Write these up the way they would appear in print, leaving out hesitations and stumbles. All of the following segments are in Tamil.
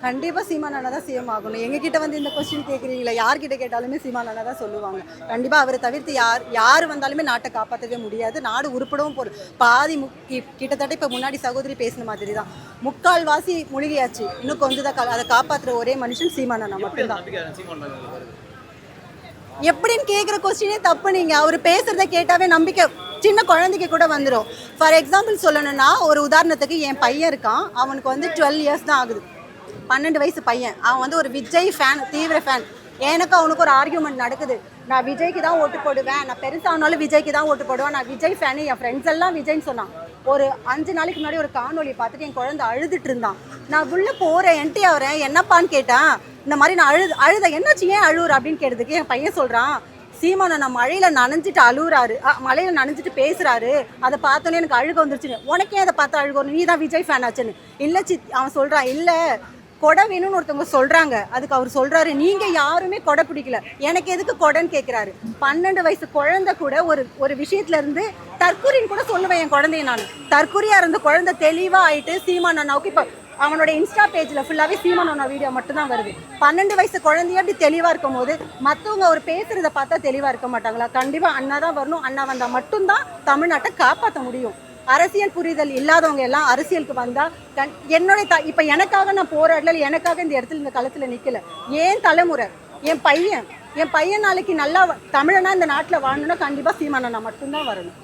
கண்டிப்பாக சீமான் அண்ணா தான் சிஎம் ஆகணும். எங்ககிட்ட வந்து இந்த கொஸ்டின் கேட்குறீங்களா, யார்கிட்ட கேட்டாலுமே சீமான் அண்ணா தான் சொல்லுவாங்க. கண்டிப்பாக அவரை தவிர்த்து யார் வந்தாலுமே நாட்டை காப்பாற்றவே முடியாது. நாடு உருப்படவும் போகுது. பாதி கிட்டத்தட்ட இப்போ முன்னாடி சகோதரி பேசின மாதிரி தான், முக்கால்வாசி மூழ்கியாச்சு. இன்னும் கொஞ்சம் தான் அதை காப்பாற்றுற ஒரே மனுஷன் சீமான் அண்ணா மட்டும்தான். எப்படின்னு கேட்குற கொஸ்டினே தப்பு. நீங்கள் அவர் பேசுகிறத கேட்டாவே நம்பிக்கை சின்ன குழந்தைக்கு கூட வந்துடும். ஃபார் எக்ஸாம்பிள் சொல்லணும்னா, ஒரு உதாரணத்துக்கு என் பையன் இருக்கான். அவனுக்கு வந்து 12 இயர்ஸ் தான் ஆகுது. 12 வயசு பையன். அவன் வந்து ஒரு விஜய் ஃபேன், தீவிர ஃபேன். எனக்கு அவனுக்கு ஒரு ஆர்கியூமெண்ட் நடக்குது. நான் விஜய்க்கு தான் ஓட்டு போடுவேன், நான் பெருசானாலும் விஜய்க்கு தான் ஓட்டு போடுவேன், நான் விஜய் ஃபேனு. என் ஃப்ரெண்ட்ஸ் எல்லாம் விஜய்ன்னு சொன்னான். ஒரு 5 நாளைக்கு முன்னாடி ஒரு காணொலி பார்த்துட்டு என் குழந்தை அழுதுட்டு இருந்தான். நான் உள்ளே போகிறேன், என்டி ஆகிறேன், என்னப்பான்னு கேட்டேன். இந்த மாதிரி நான் அழுத என்னாச்சு, ஏன் அழுவுற அப்படின்னு கேட்டதுக்கு என் பையன் சொல்கிறான், சீமானை நான் மழையில் நனைஞ்சிட்டு அழுகுறாரு, மழையில் நனைஞ்சிட்டு பேசுகிறாரு, அதை பார்த்தோன்னே எனக்கு அழுக வந்துருச்சுன்னு. உனக்கே அதை பார்த்து அழுகணும், நீ தான் விஜய் ஃபேன் ஆச்சுன்னு. இல்லை அவன் சொல்கிறான், இல்லை கொடை வேணும்னு ஒருத்தவங்க சொல்கிறாங்க. அதுக்கு அவர் சொல்கிறாரு, நீங்கள் யாருமே கொடை பிடிக்கல, எனக்கு எதுக்கு கொடைன்னு கேட்குறாரு. 12 வயசு குழந்தை கூட ஒரு விஷயத்துலேருந்து தற்கூரின்னு கூட சொல்லுவேன் என் குழந்தைய. நான் தற்கூரியாக இருந்த குழந்தை தெளிவாக ஆகிட்டு சீமான் அண்ணாவுக்கு இப்போ அவனோட இன்ஸ்டா பேஜில் ஃபுல்லாகவே சீமான் அண்ணா வீடியோ மட்டும்தான் வருது. 12 வயசு குழந்தைய அப்படி தெளிவாக இருக்கும் போது மற்றவங்க அவர் பேசுகிறத பார்த்தா தெளிவாக இருக்க மாட்டாங்களா? கண்டிப்பாக அண்ணா தான் வரணும். அண்ணா வந்தால் மட்டும்தான் தமிழ்நாட்டை காப்பாற்ற முடியும். அரசியல் புரிதல் இல்லாதவங்க எல்லாம் அரசியலுக்கு வந்தால் என்னோட இப்போ எனக்காக நான் போராடல, எனக்காக இந்த இடத்துல இந்த களத்தில் நிற்கல. ஏன் தலைமுறை, என் பையன் நாளைக்கு நல்லா தமிழனா இந்த நாட்டில் வாழணும்னா கண்டிப்பாக சீமான் அண்ணா மட்டும்தான் வரணும்.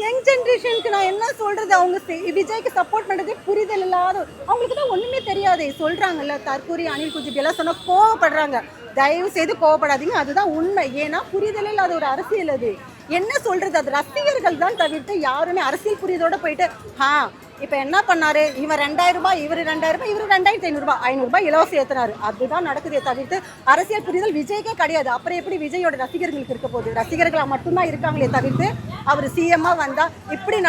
யங் ஜென்ரேஷனுக்கு நான் என்ன சொல்றது, அவங்க விஜய்க்கு சப்போர்ட் பண்ணுறதே புரிதல் இல்லாத, அவங்களுக்கு தான் ஒன்றுமே தெரியாது. சொல்கிறாங்கல்ல, தற்கூரி அணில் குஜிபி எல்லாம் சொன்னால் கோவப்படுறாங்க. தயவு செய்து கோவப்படாதீங்க, அதுதான் உண்மை. ஏன்னா புரிதல் இல்லாத ஒரு அரசியல். அது என்ன சொல்றது, அது ரசிகர்கள் தான் தவிர்த்து யாருமே அரசியல் புரிதலோட போயிட்டு இப்போ என்ன பண்ணாரு, இவன் 2000 ரூபாய், இவர் 2000 ரூபாய், இவர் 2500 ரூபாய், 500 ரூபாய் இலவசம் ஏற்றினாரு. அதுதான் நடக்குதே தவிர்த்து அரசியல் புரிதல் விஜய்க்கே கிடையாது. அப்புறம் எப்படி விஜயோட ரசிகர்களுக்கு இருக்க போகுது? ரசிகர்களாக மட்டும்தான் இருக்காங்களே தவிர்த்து அவர் சிஎம்மாக வந்தால் இப்படி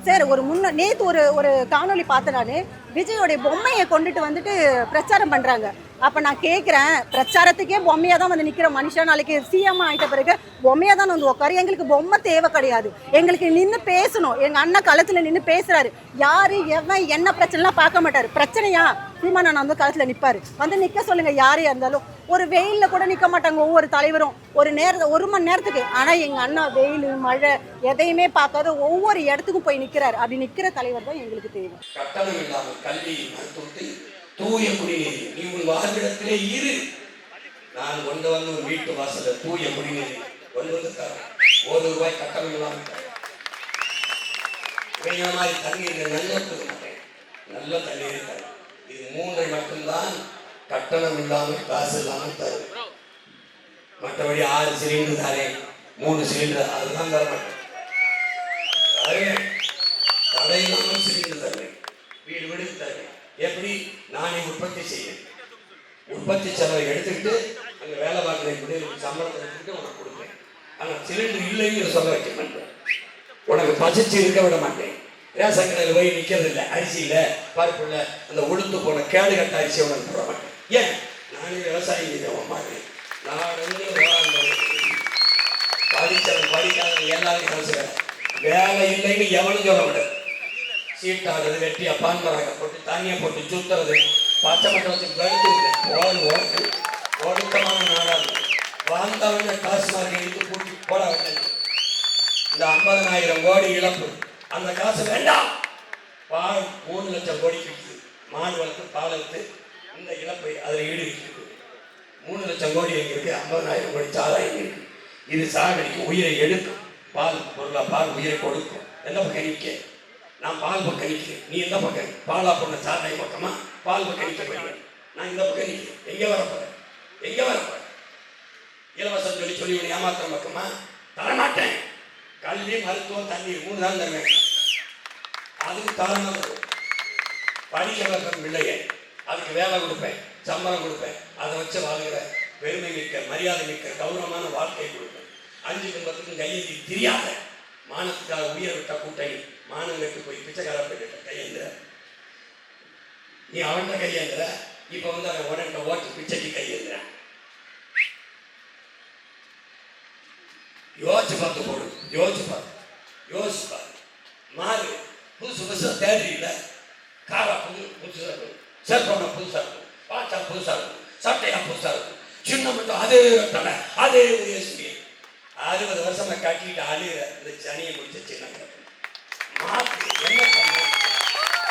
சார் ஒரு நேற்று ஒரு காணொலி பார்த்தேன். நான் விஜயோடைய பொம்மையை கொண்டுட்டு வந்துட்டு பிரச்சாரம் பண்ணுறாங்க. அப்போ நான் கேட்குறேன், பிரச்சாரத்துக்கே பொம்மையாக தான் வந்து நிற்கிற மனுஷன் நாளைக்கு சிஎம் ஆகிட்ட பிறகு பொம்மையாக தான் வந்து உட்காரு. எங்களுக்கு பொம்மை தேவை கிடையாது, எங்களுக்கு நின்று பேசணும். எங்கள் அண்ணன் களத்தில் நின்று பேசுகிறாரு. யார் எவன் என்ன பிரச்சனைலாம் பார்க்க மாட்டார். பிரச்சனையா சீமான் அண்ணா வந்து களத்தில் நிற்பார். வந்து நிற்க சொல்லுங்கள், யாரையாக இருந்தாலும். ஒரு வெயிலில் கூட நிற்க மாட்டாங்க ஒவ்வொரு தலைவரும், ஒரு மணி நேரத்துக்கு. ஆனால் எங்கள் அண்ணா வெயில் மழை எதையுமே பார்க்காத ஒவ்வொரு இடத்துக்கும் போய் நிற்கிறாரு. அப்படி நிற்கிற தலைவர் தான் எங்களுக்கு தேவை. கட்டணம் இல்லாமல் கல்வி மருத்துவத்தில் தூய குடிநீர் நீ உன் வாழ்விடத்திலே இரு. நான் கொண்டு வந்து ஒரு வீட்டு வாசல தூய குடிநீர் கொண்டு வந்து தரேன். 1 ரூபாய் கட்டணம் இல்லாமல் மாதிரி தண்ணீர் நல்ல மாட்டேன், நல்ல தண்ணீர் தரேன். இது 3 மட்டும்தான் கட்டணம் இல்லாமல் காசு இல்லாமல் தரும். மற்றபடி 6 சிலிண்டர் தரேன், 3 சிலிண்டர் அதுதான் தர மாட்டேன். தடை இல்லாமல் சிலிண்டர் தருவேன், வீடு வீடு தருவேன். எப்படி நானே உற்பத்தி செய்வேன், உற்பத்தி செலவை எடுத்துக்கிட்டு அங்கே வேலை பார்க்குற சம்பளத்தை எடுத்துக்கிட்டு உனக்கு கொடுப்பேன். ஆனால் சிலிண்டர் இல்லைன்னு சொல்ல வைக்க மாட்டேன், உனக்கு பசிச்சு இருக்க விட மாட்டேன். ரேஷன் கடையில் போய் நிற்கிறது இல்லை, அரிசியில் பருப்பு இல்லை, அந்த உளுத்து போன கேடு கட்ட அரிசியை உனக்கு போட மாட்டேன். ஏன்? நானே விவசாயி மாட்டேன். படித்தவன் படிக்காத எல்லாரும் அவசரம். வேலை இல்லைன்னு எவனும் சொல்ல மாட்டேன். சீட்டாடுறது, வெட்டி அப்பான் மரங்க போட்டு தண்ணியை போட்டு சுத்துறது, பச்சை மட்டை வச்சு கழுத்து ஒடுக்கமான நாடாது. வாழ்ந்தவங்க டாஸ்மார்க் எடுத்து கூட்டி போட வேண்டாம். இந்த 50,000 கோடி இழப்பு, அந்த காசு வேண்டாம். பால் 3 லட்சம் கோடி இருக்குது. மாடு வளர்த்து பால் வளர்த்து இந்த இழப்பை அதில் ஈடு இருக்குது. 3 லட்சம் கோடி எங்க இருக்கு, 50,000 கோடி சாராயம் இருக்கு. இது சாகடிக்கும், உயிரை எடுக்கும். பால் பொருளா, பால் உயிரை கொடுக்கும். எந்த பக்கம் நிற்க? நான் பால் பக்கம் நிற்கிறேன், நீ எந்த பக்கம்? பாலா பொண்ண சாராயம் பக்கமா, பால் பக்கம் நிற்க போறேன். நான் இந்த பக்கம் நிற்கிறேன். எங்கே வரப்போறேன்? எங்கே வரப்போறேன்? இலவசம் சொல்லி உன்னை ஏமாத்துற பக்கமா? தரமாட்டேன். கல்வி, மருத்துவம், தண்ணீர் 3 தான் தருவேன். அதுக்கு தாராளமாக தருவேன். படிக்க பக்கம் இல்லையே, அதுக்கு வேலை கொடுப்பேன், சம்பளம் கொடுப்பேன். அதை வச்சு வாழ்கிற பெருமை மிக்க, மரியாதை மிக்க, கௌரவமான வாழ்க்கையை கொடுப்பேன். 5 குடும்பத்துக்கும் கையெழுதி தெரியாத, மானத்துக்காக உயிரை விட்ட கூட்டணி மானங்களுக்கு போய் பிச்சைக்கார போயிட்ட கையேந்திர. நீ அவன்கிட்ட கையேந்திர, இப்போ வந்து அவன் உடனே ஓட்டு பிச்சைக்கு கையேந்திர. யோசிச்சு பார்த்து போடு, யோசிச்சு பார்த்து மாறு. புதுசு புதுசாக தேடுறீங்கள, காரா புதுசாக இருக்கும், செல்போனை புதுசாக இருக்கும், வாட்சா புதுசாக இருக்கும், சட்டையா புதுசாக இருக்கும், சின்ன மட்டும் அதே தலை அதே யோசிக்க 60 வருஷமா கட்டிட்டு அழுகிற இந்த சனியை முடிச்ச சின்ன மாற்று என்ன பண்ண